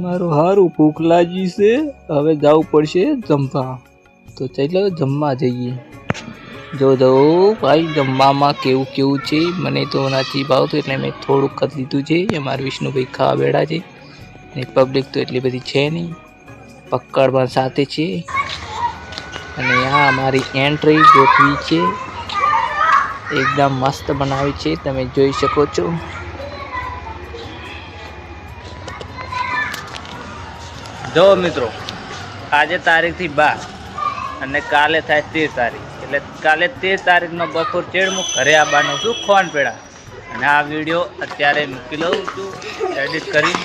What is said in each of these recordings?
મારું હારું ભૂખ લાગી છે, હવે જવું પડશે જમવા. તો ચાલો જમવા જઈએ. જો ભાઈ જમવામાં કેવું કેવું છે. મને તો નથી ભાવતું એટલે મેં થોડુંક જ લીધું છે. અમારા વિષ્ણુભાઈ ખાવા બેઠા છે ને પબ્લિક તો એટલી બધી છે નહીં. પક્કડમાં સાથે છે અને આ અમારી એન્ટ્રી ગોઠવી છે. એકદમ મસ્ત બનાવી છે, તમે જોઈ શકો છો. જો મિત્રો, આજે તારીખથી 12 અને કાલે થાય 13 તારીખ. એટલે કાલે 13 તારીખનો બપોર ચેડમું ઘરે આવવાનો છું ખોનપેડા. અને આ વિડીયો અત્યારે મૂકી લઉં છું એડિટ કરી.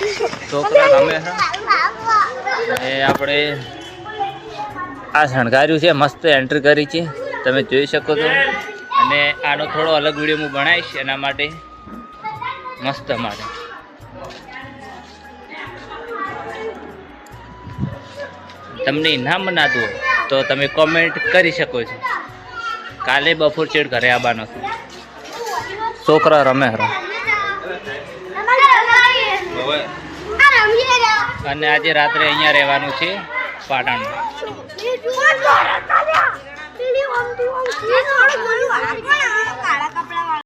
છોકરા રમે છે અને આપણે આ શણગાર્યું છે, મસ્ત એન્ટ્રી કરી છે, તમે જોઈ શકો છો. અને આનો થોડો અલગ વિડીયો હું બનાવીશ એના માટે, મસ્ત માટે. તમને ઇનામ બનાવતું હોય તો તમે કોમેન્ટ કરી શકો છો. કાલે બપોર ચેડ ઘરે આવવાનો છું. છોકરા રમે અને આજે રાત્રે અહીંયા રહેવાનું છે પાટણમાં.